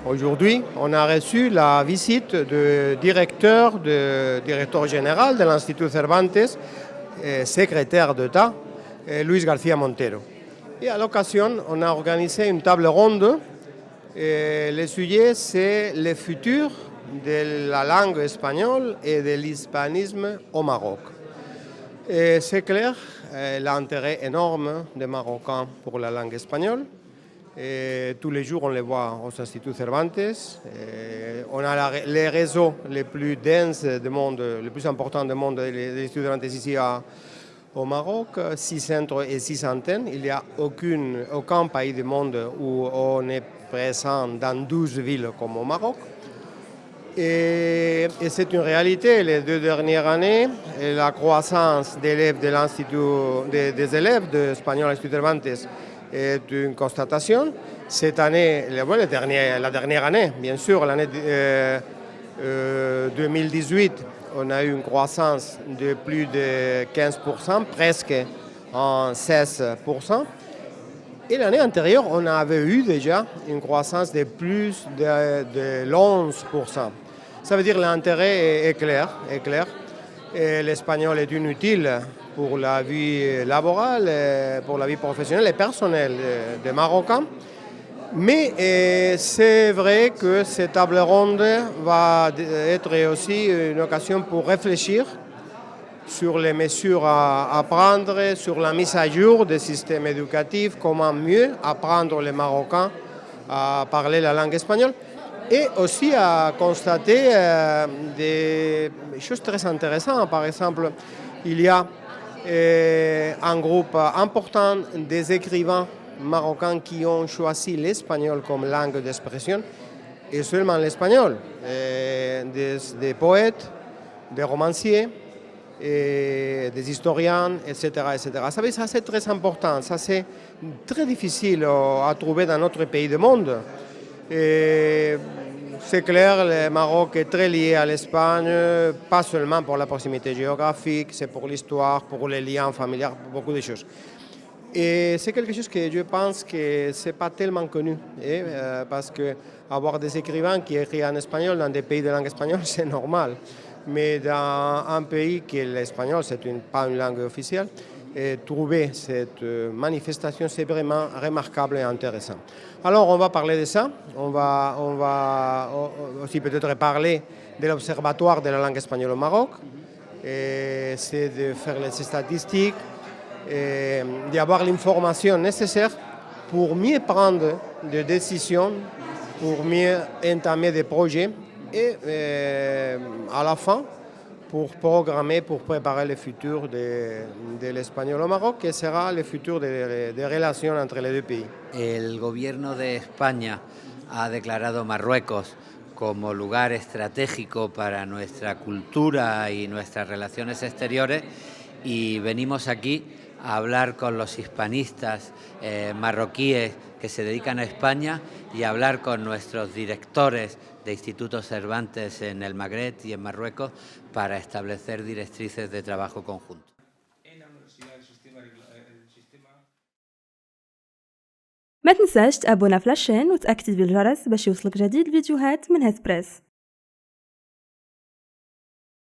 Aujourd'hui, on a reçu la visite du directeur général de l'Institut Cervantes, secrétaire d'État, Luis García Montero. Et à l'occasion, on a organisé une table ronde. Le sujet, c'est le futur de la langue espagnole et de l'hispanisme au Maroc. Et c'est clair, l'intérêt énorme des Marocains pour la langue espagnole. Et tous les jours, on les voit aux Instituts Cervantes. Et on a les réseaux les plus denses du monde, les plus importants du monde, les Instituts Cervantes ici au Maroc, 6 centres et 6 antennes. Il n'y a aucun pays du monde où on est présent dans 12 villes comme au Maroc. Et c'est une réalité. Les 2 dernières années, la croissance d'élèves de l'Institut, des élèves d'espagnol à l'Institut Cervantes est une constatation. Cette année, la dernière année, bien sûr, l'année 2018, on a eu une croissance de plus de 15%, presque en 16%. Et l'année antérieure, on avait eu déjà une croissance de plus de 11%. Ça veut dire que l'intérêt est clair. Et l'espagnol est inutile pour la vie laborale, pour la vie professionnelle et personnelle des Marocains. Mais c'est vrai que cette table ronde va être aussi une occasion pour réfléchir sur les mesures à prendre, sur la mise à jour des systèmes éducatifs, comment mieux apprendre les Marocains à parler la langue espagnole, et aussi à constater des choses très intéressantes. Par exemple, il y a un groupe important des écrivains marocains qui ont choisi l'espagnol comme langue d'expression, et seulement l'espagnol, des poètes, des romanciers, et des historiens, etc. Ça, ça c'est très important, ça c'est très difficile à trouver dans notre pays du monde. Et c'est clair, le Maroc est très lié à l'Espagne, pas seulement pour la proximité géographique, c'est pour l'histoire, pour les liens familiaux, pour beaucoup de choses. Et c'est quelque chose que je pense que ce n'est pas tellement connu, parce qu'avoir des écrivains qui écrivent en espagnol dans des pays de langue espagnole, c'est normal. Mais dans un pays qui est l'espagnol, ce n'est pas une langue officielle, et trouver cette manifestation, c'est vraiment remarquable et intéressant. Alors, on va parler de ça. On va aussi peut-être parler de l'Observatoire de la langue espagnole au Maroc. C'est de faire les statistiques, d'avoir l'information nécessaire pour mieux prendre des décisions, pour mieux entamer des projets et à la fin, pour programmer, pour préparer le futur de l'espagnol au Maroc, qui sera le futur des relations entre les deux pays. El gobierno de España ha declarado Marruecos como lugar estratégico para nuestra cultura y nuestras relaciones exteriores, y venimos aquí a hablar con los hispanistas marroquíes que se dedican a España y a hablar con nuestros directores de Institutos Cervantes en el Magreb y en Marruecos para establecer directrices de trabajo conjunto. ما تنساش تابونا في لاشين وتأكتيفي الجرس باش يوصلك جديد فيديوهات من هيث بريس.